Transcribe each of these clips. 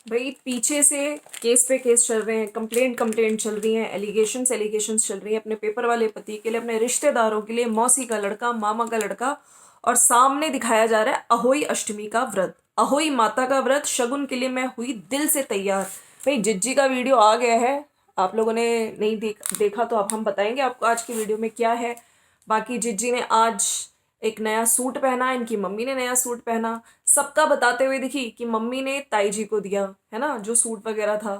भाई पीछे से केस पे केस चल रहे हैं, कंप्लेंट चल रही हैं, एलिगेशंस चल रही हैं अपने पेपर वाले पति के लिए, अपने रिश्तेदारों के लिए, मौसी का लड़का, मामा का लड़का। और सामने दिखाया जा रहा है अहोई अष्टमी का व्रत, अहोई माता का व्रत, शगुन के लिए मैं हुई दिल से तैयार। भाई जिज्जी का वीडियो आ गया है, आप लोगों ने नहीं देखा तो अब हम बताएंगे आपको आज की वीडियो में क्या है। बाकी जिज्जी ने आज एक नया सूट पहना, इनकी मम्मी ने नया सूट पहना, सबका बताते हुए दिखी कि मम्मी ने ताई जी को दिया है ना जो सूट वगैरह था।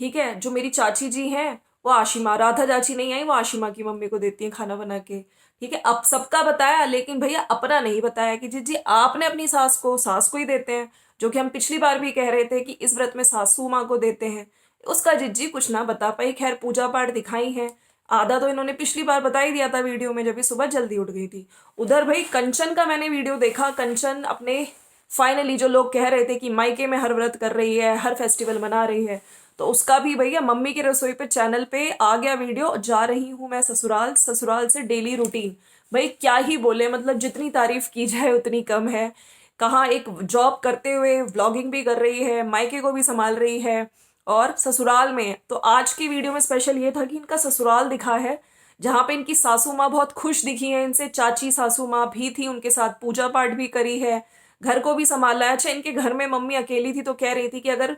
ठीक है, जो मेरी चाची जी हैं वो आशिमा, राधा चाची नहीं आई, वो आशिमा की मम्मी को देती हैं खाना बना के। ठीक है, अब सबका बताया, लेकिन भैया अपना नहीं बताया कि जी आपने अपनी सास को ही देते हैं, जो कि हम पिछली बार भी कह रहे थे कि इस व्रत में सासू माँ को देते हैं। उसका जिज्जी कुछ ना बता पाई। खैर पूजा पाठ दिखाई है, आधा तो इन्होंने पिछली बार बता ही दिया था वीडियो में, जब भी सुबह जल्दी उठ गई थी। उधर भाई कंचन का मैंने वीडियो देखा, कंचन अपने फाइनली जो लोग कह रहे थे कि मायके में हर व्रत कर रही है, हर फेस्टिवल मना रही है, तो उसका भी भैया मम्मी की रसोई पे चैनल पे आ गया वीडियो, जा रही हूँ मैं ससुराल, ससुराल से डेली रूटीन। भाई क्या ही बोले, मतलब जितनी तारीफ की जाए उतनी कम है। कहाँ एक जॉब करते हुए व्लॉगिंग भी कर रही है, मायके को भी संभाल रही है, और ससुराल में तो आज की वीडियो में स्पेशल ये था कि इनका ससुराल दिखा है, जहाँ पे इनकी सासू माँ बहुत खुश दिखी है इनसे, चाची सासू माँ भी थी उनके साथ, पूजा पाठ भी करी है, घर को भी संभाला है। अच्छा, इनके घर में मम्मी अकेली थी तो कह रही थी कि अगर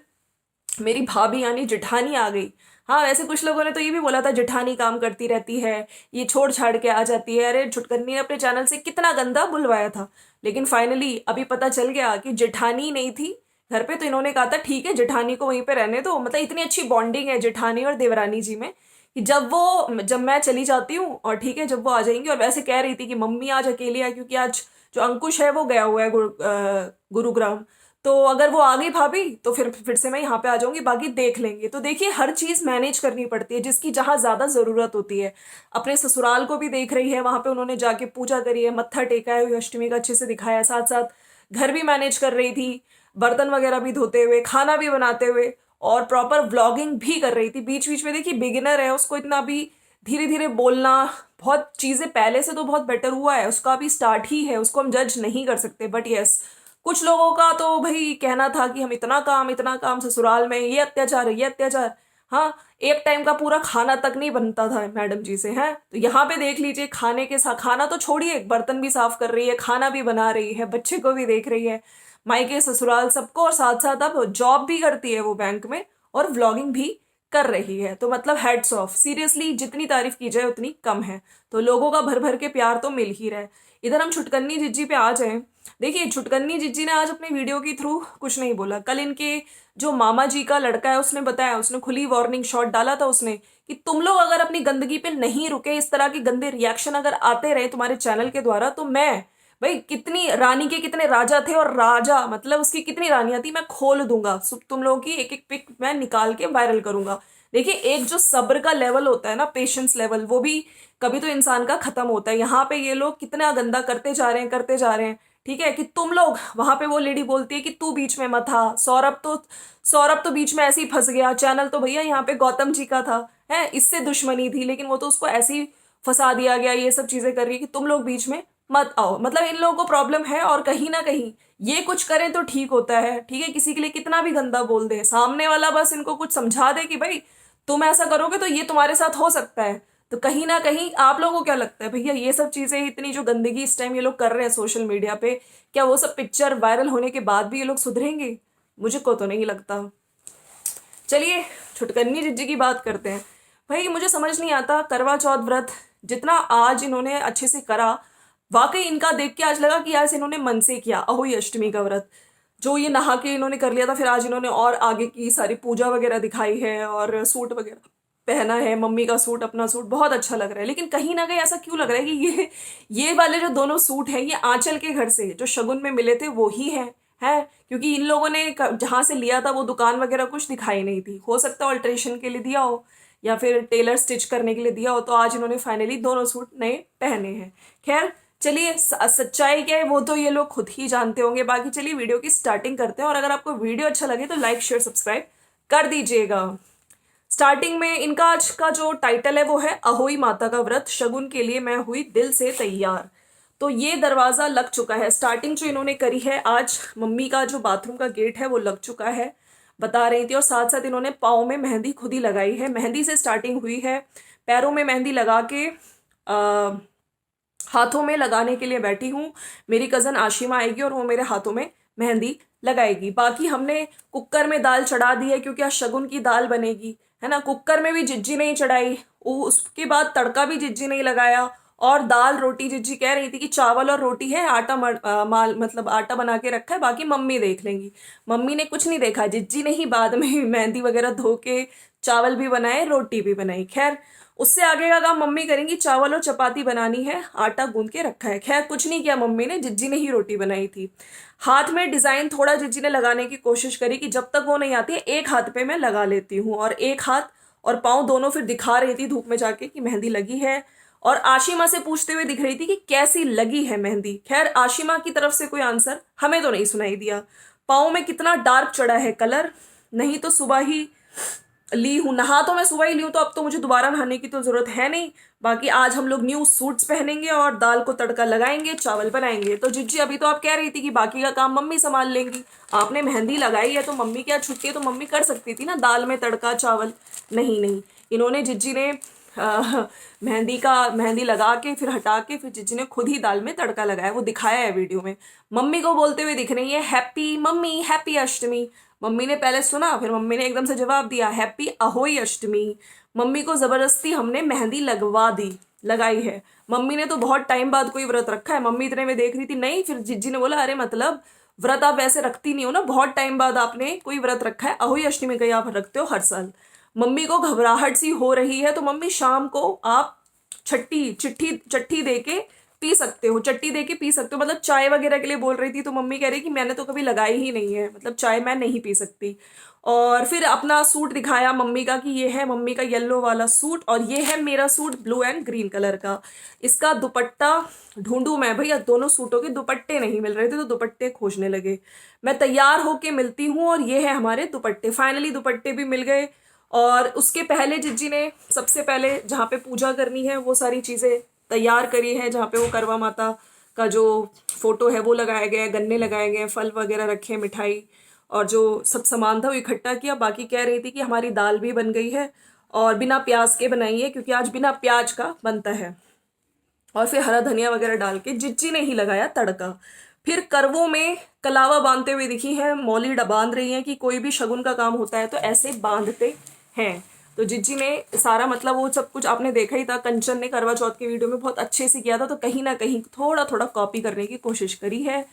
मेरी भाभी यानी जेठानी आ गई, हाँ वैसे कुछ लोगों ने तो ये भी बोला था जेठानी काम करती रहती है, ये छोड़ छाड़ के आ जाती है। अरे छुटकन्नी ने अपने चैनल से कितना गंदा बुलवाया था, लेकिन फाइनली अभी पता चल गया कि जेठानी नहीं थी घर पे, तो इन्होंने कहा था ठीक है जेठानी को वहीं पे रहने दो। मतलब इतनी अच्छी बॉन्डिंग है जेठानी और देवरानी जी में कि जब मैं चली जाती हूँ और ठीक है जब वो आ जाएंगी। और वैसे कह रही थी कि मम्मी आज अकेली है क्योंकि आज जो अंकुश है वो गया हुआ है गुरुग्राम, तो अगर वो आ गई भाभी तो फिर से मैं यहाँ पे आ जाऊंगी, बाकी देख लेंगे। तो देखिए हर चीज मैनेज करनी पड़ती है जिसकी जहाँ ज्यादा जरूरत होती है। अपने ससुराल को भी देख रही है, वहां पे उन्होंने जाके पूजा करी है, मत्था टेका है, अष्टमी का अच्छे से दिखाया, साथ साथ घर भी मैनेज कर रही थी, बर्तन वगैरह भी धोते हुए, खाना भी बनाते हुए, और प्रॉपर व्लॉगिंग भी कर रही थी। बीच बीच में देखिए बिगिनर है, उसको इतना भी धीरे धीरे बोलना, बहुत चीजें पहले से तो बहुत बेटर हुआ है, उसका भी स्टार्ट ही है, उसको हम जज नहीं कर सकते। बट यस, कुछ लोगों का तो भाई कहना था कि हम इतना काम ससुराल में, ये अत्याचार है, ये अत्याचार। हाँ, एक टाइम का पूरा खाना तक नहीं बनता था मैडम जी से, है तो यहाँ पे देख लीजिए, खाने के साथ खाना तो छोड़िए, बर्तन भी साफ कर रही है, खाना भी बना रही है, बच्चे को भी देख रही है, मायके ससुराल सबको, और साथ साथ अब जॉब भी करती है वो बैंक में, और व्लॉगिंग भी कर रही है। तो मतलब हेड्स ऑफ, सीरियसली जितनी तारीफ की जाए उतनी कम है। तो लोगों का भर भर के प्यार तो मिल ही रहा है। इधर हम छुटकन्नी जिज्जी पे आ जाए, देखिए छुटकन्नी जिज्जी ने आज अपने वीडियो के थ्रू कुछ नहीं बोला। कल इनके जो मामा जी का लड़का है उसने बताया, उसने खुली वार्निंग शॉट डाला था उसने, कि तुम लोग अगर अपनी गंदगी पे नहीं रुके, इस तरह के गंदे रिएक्शन अगर आते रहे तुम्हारे चैनल के द्वारा, तो मैं, भाई कितनी रानी के कितने राजा थे, और राजा मतलब उसकी कितनी रानियां थी, मैं खोल दूंगा, तुम लोगों की एक एक पिक मैं निकाल के वायरल करूंगा। देखिए एक जो सब्र का लेवल होता है ना, पेशेंस लेवल, वो भी कभी तो इंसान का खत्म होता है। यहाँ पे ये लोग कितना गंदा करते जा रहे हैं, करते जा रहे हैं। ठीक है कि तुम लोग, वहां पे वो लेडी बोलती है कि तू बीच में मत आ, सौरभ तो बीच में ऐसे ही फंस गया, चैनल तो भैया यहाँ पे गौतम जी का था, है इससे दुश्मनी थी, लेकिन वो तो उसको ऐसे ही फंसा दिया गया। ये सब चीजें कर रही है कि तुम लोग बीच में मत आओ, मतलब इन लोगों को प्रॉब्लम है, और कहीं ना कहीं ये कुछ करें तो ठीक होता है। ठीक है, किसी के लिए कितना भी गंदा बोल दे, सामने वाला बस इनको कुछ समझा दे कि भाई तुम ऐसा करोगे तो ये तुम्हारे साथ हो सकता है। तो कहीं ना कहीं आप लोगों को क्या लगता है भैया, ये सब चीजें, इतनी जो गंदगी इस टाइम ये लोग कर रहे हैं सोशल मीडिया पे, क्या वो सब पिक्चर वायरल होने के बाद भी ये लोग सुधरेंगे? मुझे को तो नहीं लगता। चलिए छुटकन्नी जिज्जी की बात करते हैं। भाई मुझे समझ नहीं आता, करवा चौथ व्रत जितना आज इन्होंने अच्छे से करा, वाकई इनका देख के आज लगा कि आज इन्होंने मन से किया अहोई अष्टमी का व्रत। जो ये नहा के इन्होंने कर लिया था, फिर आज इन्होंने और आगे की सारी पूजा वगैरह दिखाई है, और सूट वगैरह पहना है, मम्मी का सूट, अपना सूट, बहुत अच्छा लग रहा है। लेकिन कहीं ना कहीं ऐसा क्यों लग रहा है कि ये वाले जो दोनों सूट हैं ये आंचल के घर से जो शगुन में मिले थे वो ही है क्योंकि इन लोगों ने जहां से लिया था वो दुकान वगैरह कुछ दिखाई नहीं थी, हो सकता है अल्ट्रेशन के लिए दिया हो या फिर टेलर स्टिच करने के लिए दिया हो, तो आज इन्होंने फाइनली दोनों सूट नए पहने हैं। खैर चलिए, सच्चाई क्या है वो तो ये लोग खुद ही जानते होंगे। बाकी चलिए वीडियो की स्टार्टिंग करते हैं, और अगर आपको वीडियो अच्छा लगे तो लाइक शेयर सब्सक्राइब कर दीजिएगा। स्टार्टिंग में इनका आज का जो टाइटल है वो है अहोई माता का व्रत, शगुन के लिए मैं हुई दिल से तैयार। तो ये दरवाजा लग चुका है, स्टार्टिंग जो इन्होंने करी है आज, मम्मी का जो बाथरूम का गेट है वो लग चुका है। बता रही थी। और साथ साथ इन्होंने पाँव में मेहंदी खुद ही लगाई है, मेहंदी से स्टार्टिंग हुई है। पैरों में मेहंदी लगा के हाथों में लगाने के लिए बैठी हूँ। मेरी कज़न आशिमा आएगी और वो मेरे हाथों में मेहंदी लगाएगी। बाकी हमने कुकर में दाल चढ़ा दी है क्योंकि आज शगुन की दाल बनेगी, है ना। कुकर में भी जिज्जी नहीं चढ़ाई, उसके बाद तड़का भी जिज्जी नहीं लगाया, और दाल रोटी जिज्जी कह रही थी कि चावल और रोटी है, आटा माल मतलब आटा बना के रखा है, बाकी मम्मी देख लेंगी। मम्मी ने कुछ नहीं देखा, जिज्जी ने ही बाद में मेहंदी वगैरह धो के चावल भी बनाए, रोटी भी बनाई। खैर उससे आगे का काम मम्मी करेंगी। चावल और चपाती बनानी है, आटा गूंद के रखा है। खैर कुछ नहीं किया मम्मी ने, जिज्जी ने ही रोटी बनाई थी। हाथ में डिजाइन थोड़ा जिज्जी ने लगाने की कोशिश करी कि जब तक वो नहीं आती है एक हाथ पे मैं लगा लेती हूँ, और एक हाथ और पाँव दोनों फिर दिखा रही थी धूप में जाके कि मेहंदी लगी है। और आशिमा से पूछते हुए दिख रही थी कि कैसी लगी है मेहंदी। खैर आशिमा की तरफ से कोई आंसर हमें तो नहीं सुनाई दिया। पाँव में कितना डार्क चढ़ा है कलर, नहीं तो सुबह ही ली हूँ, नहा तो मैं सुबह ही ली हूँ, तो अब तो मुझे दोबारा नहाने की तो जरूरत है नहीं। बाकी आज हम लोग न्यू सूट्स पहनेंगे और दाल को तड़का लगाएंगे, चावल बनाएंगे। तो जिज्जी अभी तो आप कह रही थी कि बाकी का काम मम्मी संभाल लेंगी, आपने मेहंदी लगाई है तो मम्मी क्या छुट्टी है, तो मम्मी कर सकती थी ना दाल में तड़का चावल। नहीं नहीं, इन्होंने जिज्जी ने मेहंदी लगा के फिर हटा के फिर जिज्जी ने खुद ही दाल में तड़का लगाया, वो दिखाया है वीडियो में। मम्मी को बोलते हुए दिख रही है हैप्पी मम्मी, हैप्पी अष्टमी। मम्मी ने पहले सुना, फिर मम्मी ने एकदम से जवाब दिया हैप्पी अहोई अष्टमी। मम्मी को जबरदस्ती हमने मेहंदी लगाई है। मम्मी ने तो बहुत टाइम बाद कोई व्रत रखा है, मम्मी इतने में देख रही थी नहीं, फिर जिज्जी ने बोला अरे मतलब व्रत आप वैसे रखती नहीं हो ना, बहुत टाइम बाद आपने कोई व्रत रखा है, अहोई अष्टमी का आप रखते हो हर साल। मम्मी को घबराहट सी हो रही है, तो मम्मी शाम को आप चट्टी दे के पी सकते हो, चट्टी दे के पी सकते हो, मतलब चाय वगैरह के लिए बोल रही थी। तो मम्मी कह रही कि मैंने तो कभी लगाई ही नहीं है, मतलब चाय मैं नहीं पी सकती। और फिर अपना सूट दिखाया मम्मी का कि ये है मम्मी का येलो वाला सूट, और ये है मेरा suit blue and green colour का। इसका दुपट्टा ढूंढूं मैं, भैया दोनों सूटों के दुपट्टे नहीं मिल रहे थे तो दुपट्टे खोजने लगे। मैं तैयार होके मिलती हूँ और ये है हमारे दुपट्टे। फाइनली दुपट्टे भी मिल गए। और उसके पहले जिज्जी ने सबसे पहले जहाँ पे पूजा करनी है वो सारी चीज़ें तैयार करी है, जहाँ पे वो करवा माता का जो फोटो है वो लगाया गया है, गन्ने लगाए गए हैं, फल वगैरह रखे हैं, मिठाई और जो सब सामान था वो इकट्ठा किया। बाकी कह रही थी कि हमारी दाल भी बन गई है और बिना प्याज के बनाई है क्योंकि आज बिना प्याज का बनता है। और फिर हरा धनिया वगैरह डाल के जिज्जी ने ही लगाया तड़का। फिर करवों में कलावा बांधते हुए दिखी है, मौली बांध रही है कि कोई भी शगुन का काम होता है तो ऐसे बांधते हैं। तो जिज्जी ने सारा मतलब वो सब कुछ आपने देखा ही था, कंचन ने करवा चौथ के वीडियो में बहुत अच्छे से किया था, तो कहीं ना कहीं थोड़ा थोड़ा कॉपी करने की कोशिश करी है।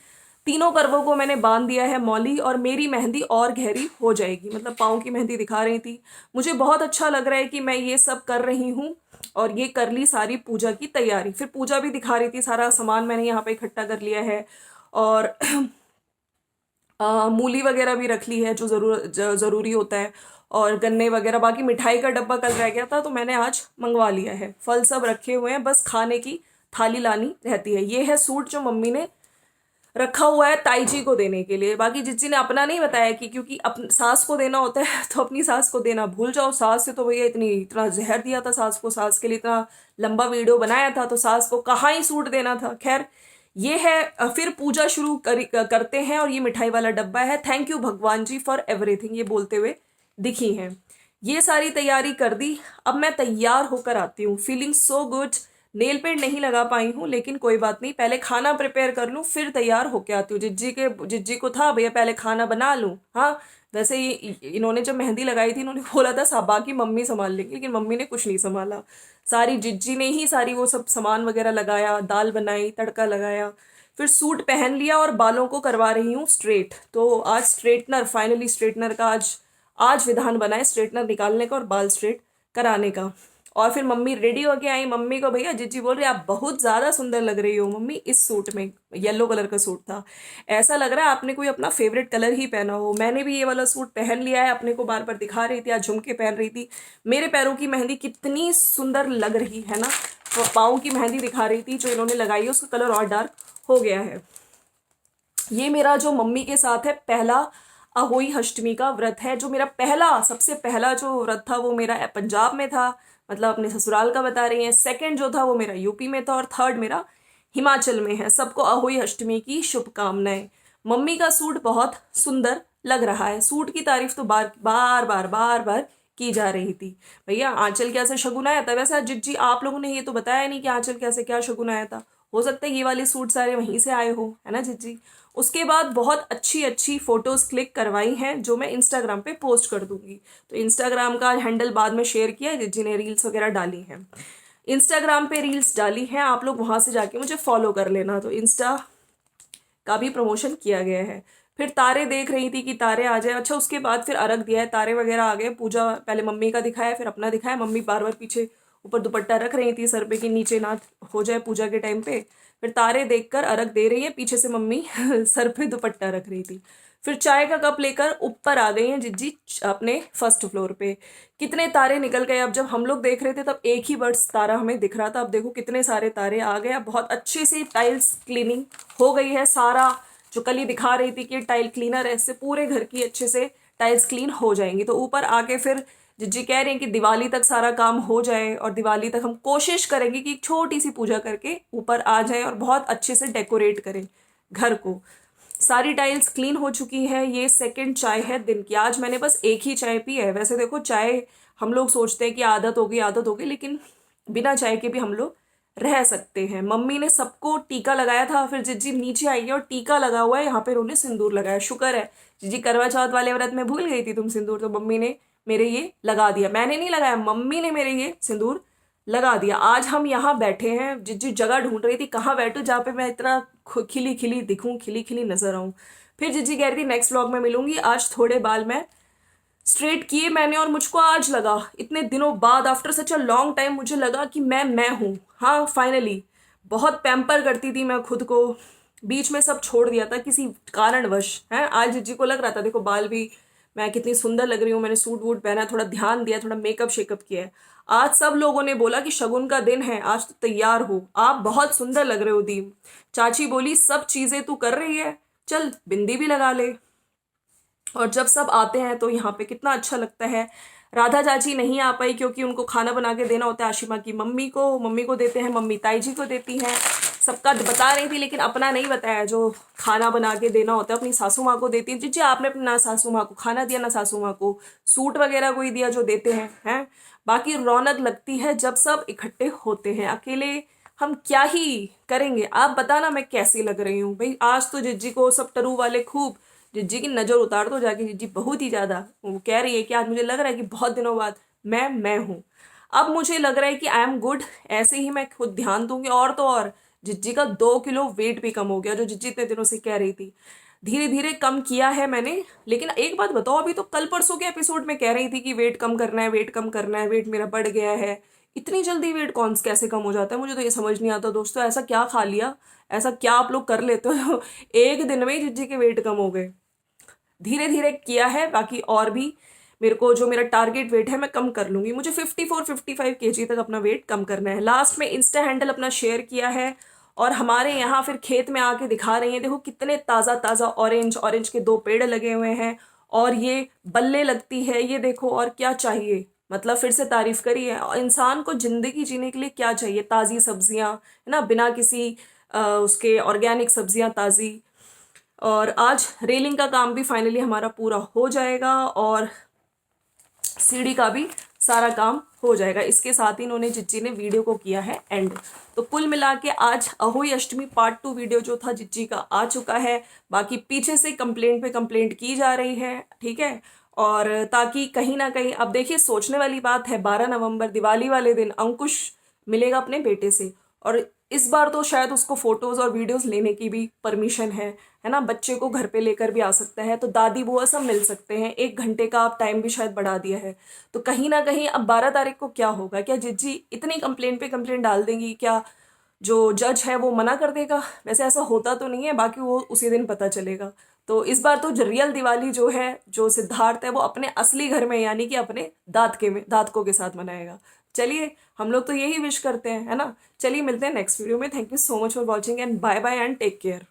तीनों करवों को मैंने बांध दिया है मौली, और मेरी मेहंदी और गहरी हो जाएगी, मतलब पाँव की मेहंदी दिखा रही थी। मुझे बहुत अच्छा लग रहा है कि मैं ये सब कर रही हूँ, और ये कर ली सारी पूजा की तैयारी। फिर पूजा भी दिखा रही थी, सारा सामान मैंने यहाँ पे इकट्ठा कर लिया है, और मूली वगैरह भी रख ली है जो ज़रूरी होता है, और गन्ने वगैरह। बाकी मिठाई का डब्बा कल रह गया था तो मैंने आज मंगवा लिया है। फल सब रखे हुए हैं, बस खाने की थाली लानी रहती है। ये है सूट जो मम्मी ने रखा हुआ है ताई जी को देने के लिए। बाकी जिज्जी ने अपना नहीं बताया कि क्योंकि अपनी सास को देना होता है तो अपनी सास को देना भूल जाओ। सास से तो भैया इतना जहर दिया था सास को, सास के लिए इतना लंबा वीडियो बनाया था, तो सास को कहाँ ही सूट देना था। खैर ये है, फिर पूजा शुरू करते हैं। और ये मिठाई वाला डब्बा है, थैंक यू भगवान जी फॉर एवरीथिंग, ये बोलते हुए दिखी हैं। ये सारी तैयारी कर दी, अब मैं तैयार होकर आती हूँ, feeling so good. Nail paint नहीं लगा पाई हूँ लेकिन कोई बात नहीं, पहले खाना प्रिपेयर कर लूँ फिर तैयार होके आती हूँ। जिज्जी को था भैया पहले खाना बना लूँ। हाँ वैसे ही इन्होंने जब मेहंदी लगाई थी इन्होंने बोला था साबा की मम्मी संभाल लेंगी, लेकिन मम्मी ने कुछ नहीं संभाला, सारी जिज्जी ने ही सारी वो सब सामान वगैरह लगाया, दाल बनाई, तड़का लगाया, फिर सूट पहन लिया और बालों को करवा रही हूँ स्ट्रेट। तो आज स्ट्रेटनर, फाइनली स्ट्रेटनर का आज विधान बना है, स्ट्रेटनर निकालने का और बाल स्ट्रेट कराने का। और फिर मम्मी रेडी होके आई। मम्मी को भैया जिज्जी बोल रही आप बहुत ज़्यादा सुंदर लग रही हो मम्मी इस सूट में, येलो कलर का सूट था, ऐसा लग रहा है आपने कोई अपना फेवरेट कलर ही पहना हो। मैंने भी ये वाला सूट पहन लिया है, अपने को बार बार दिखा रही थी, आज झुमके पहन रही थी। मेरे पैरों की मेहंदी कितनी सुंदर लग रही है ना, तो पाँव की मेहंदी दिखा रही थी जो इन्होंने लगाई है, उसका कलर और डार्क हो गया है। ये मेरा जो मम्मी के साथ है पहला अहोई अष्टमी का व्रत है। जो मेरा सबसे पहला जो व्रत था वो मेरा पंजाब में था, मतलब अपने ससुराल का बता रही हैं। सेकंड जो था वो मेरा यूपी में था, और थर्ड मेरा हिमाचल में है। सबको अहोई अष्टमी की शुभकामनाएं। मम्मी का सूट बहुत सुंदर लग रहा है। सूट की तारीफ तो बार बार बार बार बार की जा रही थी। भैया आंचल क्या से शगुन आया था, वैसे अजित जी आप लोगों ने ये तो बताया नहीं कि आंचल क्या से क्या शगुन आया था। हो सकता है ये वाले सूट सारे वहीं से आए हो, है ना अजित जी। उसके बाद बहुत अच्छी अच्छी फोटोज क्लिक करवाई हैं जो मैं इंस्टाग्राम पे पोस्ट कर दूंगी। तो इंस्टाग्राम का हैंडल बाद में शेयर किया है, जिन्हें रील्स वगैरह डाली हैं इंस्टाग्राम पे रील्स डाली हैं, आप लोग वहां से जाके मुझे फॉलो कर लेना। तो इंस्टा का भी प्रमोशन किया गया है। फिर तारे देख रही थी कि तारे आ जाए। अच्छा उसके बाद फिर अर्घ दिया है, तारे वगैरह आ गए, पूजा पहले मम्मी का दिखाया फिर अपना दिखाया। मम्मी बार बार पीछे ऊपर दुपट्टा रख रही थी सर पे कि नीचे ना हो जाए पूजा के टाइम पे। फिर तारे देखकर अर्घ दे रही है, पीछे से मम्मी सर पे दुपट्टा रख रही थी। फिर चाय का कप लेकर ऊपर आ गई हैं जिज्जी अपने फर्स्ट फ्लोर पे। कितने तारे निकल गए। अब जब हम लोग देख रहे थे तब एक ही बर्ड्स तारा हमें दिख रहा था, अब देखो कितने सारे तारे आ गए। अब बहुत अच्छे से टाइल्स क्लीनिंग हो गई है। सारा जो कल ही दिखा रही थी कि टाइल क्लीनर ऐसे पूरे घर की अच्छे से टाइल्स क्लीन हो जाएंगी। तो ऊपर आके फिर जिज्जी कह रही हैं कि दिवाली तक सारा काम हो जाए और दिवाली तक हम कोशिश करेंगे कि एक छोटी सी पूजा करके ऊपर आ जाए और बहुत अच्छे से डेकोरेट करें घर को। सारी टाइल्स क्लीन हो चुकी है। ये सेकंड चाय है दिन की। आज मैंने बस एक ही चाय पी है। वैसे देखो चाय हम लोग सोचते हैं कि आदत होगी, लेकिन बिना चाय के भी हम लोग रह सकते हैं। मम्मी ने सबको टीका लगाया था, फिर जिज्जी नीचे आई है और टीका लगा हुआ है, यहाँ पे उन्होंने सिंदूर लगाया। शुक्र है जिज्जी करवा चौथ वाले व्रत में भूल गई थी तुम सिंदूर, तो मम्मी ने मेरे ये लगा दिया। मैंने नहीं लगाया, मम्मी ने मेरे ये सिंदूर लगा दिया। आज हम यहाँ बैठे हैं, जिस जगह ढूंढ रही थी कहाँ बैठूं जहाँ पे मैं इतना खिली खिली दिखूं, खिली खिली नजर आऊं। फिर जिज्जी कह रही थी नेक्स्ट व्लॉग में मिलूंगी। आज थोड़े बाल मैं स्ट्रेट किए मैंने और मुझको आज लगा इतने दिनों बाद after such a long time मुझे लगा कि मैं हूँ। हाँ फाइनली। बहुत पैम्पर करती थी मैं खुद को, बीच में सब छोड़ दिया था किसी कारणवश। है आज जिज्जी को लग रहा था देखो बाल भी मैं कितनी सुंदर लग रही हूँ, मैंने सूट वूट पहना, थोड़ा ध्यान दिया, थोड़ा मेकअप शेकअप किया है। आज सब लोगों ने बोला कि शगुन का दिन है, आज तो तैयार हो, आप बहुत सुंदर लग रहे हो दीम। चाची बोली सब चीजें तू कर रही है, चल बिंदी भी लगा ले। और जब सब आते हैं तो यहाँ पे कितना अच्छा लगता है। राधा चाची नहीं आ पाई क्योंकि उनको खाना बना के देना होता है आशिमा की मम्मी को देते हैं, मम्मी ताई जी को देती हैं। सबका बता रही थी लेकिन अपना नहीं बताया, जो खाना बना के देना होता है अपनी सासू माँ को देती है। जी आपने अपनी ना सासू माँ को खाना दिया ना सासू माँ को सूट वगैरह कोई दिया जो देते हैं। बाकी रौनक लगती है जब सब इकट्ठे होते हैं। अकेले हम क्या ही करेंगे। आप बताना मैं कैसी लग रही हूँ भाई। आज तो जिज्जी को सब टरू वाले खूब जिज्जी की नजर उतार दो जाके। जिज्जी बहुत ही ज्यादा वो कह रही है कि आज मुझे लग रहा है कि बहुत दिनों बाद मैं हूँ। अब मुझे लग रहा है कि आई एम गुड। ऐसे ही मैं खुद ध्यान दूंगी। और तो और जिज्जी का 2 किलो वेट भी कम हो गया, जो जिज्जी इतने दिनों से कह रही थी। धीरे धीरे कम किया है मैंने। लेकिन एक बात बताओ, अभी तो कल परसों के एपिसोड में कह रही थी कि वेट कम करना है, वेट कम करना है, वेट मेरा बढ़ गया है। इतनी जल्दी वेट कौन कैसे कम हो जाता है, मुझे तो ये समझ नहीं आता दोस्तों। ऐसा क्या खा लिया, ऐसा क्या आप लोग कर लेते हो एक दिन में ही जिज्जी के वेट कम हो गए। धीरे धीरे किया है। बाकी और भी मेरे को जो मेरा टारगेट वेट है मैं कम कर लूंगी। मुझे 54-55 kg तक अपना वेट कम करना है। लास्ट में इंस्टा हैंडल अपना शेयर किया है और हमारे यहाँ फिर खेत में आके दिखा रही हैं, देखो कितने ताज़ा ताज़ा ऑरेंज के 2 पेड़ लगे हुए हैं और ये बल्ले लगती है, ये देखो। और क्या चाहिए, मतलब फिर से तारीफ करी है। और इंसान को जिंदगी जीने के लिए क्या चाहिए, ताज़ी सब्जियां, है ना, बिना किसी उसके ऑर्गेनिक सब्जियां ताज़ी। और आज रेलिंग का काम भी फाइनली हमारा पूरा हो जाएगा और सीढ़ी का भी सारा काम हो जाएगा। इसके साथ ही इन्होंने जिज्जी ने वीडियो को किया है एंड। तो कुल मिला के आज अहोई अष्टमी पार्ट 2 वीडियो जो था जिज्जी का आ चुका है। बाकी पीछे से कंप्लेंट पे कंप्लेंट की जा रही है, ठीक है। और ताकि कहीं ना कहीं, अब देखिए सोचने वाली बात है, 12 नवंबर दिवाली वाले दिन अंकुश मिलेगा अपने बेटे से। और इस बार तो शायद उसको फोटोज और वीडियोस लेने की भी परमिशन है ना। बच्चे को घर पे लेकर भी आ सकता है, तो दादी बुआ सब मिल सकते हैं। 1 घंटे का आप टाइम भी शायद बढ़ा दिया है। तो कहीं ना कहीं अब 12 तारीख को क्या होगा, क्या जिज्जी इतनी कंप्लेंट पे कंप्लेंट डाल देंगी, क्या जो जज है वो मना कर देगा? वैसे ऐसा होता तो नहीं है, बाकी वो उसी दिन पता चलेगा। तो इस बार तो रियल दिवाली जो है, जो सिद्धार्थ है वो अपने असली घर में यानी कि अपने दादकों के साथ मनाएगा। चलिए हम लोग तो यही विश करते हैं, है ना। चलिए मिलते हैं नेक्स्ट वीडियो में। Thank you so much for watching and bye bye and take care.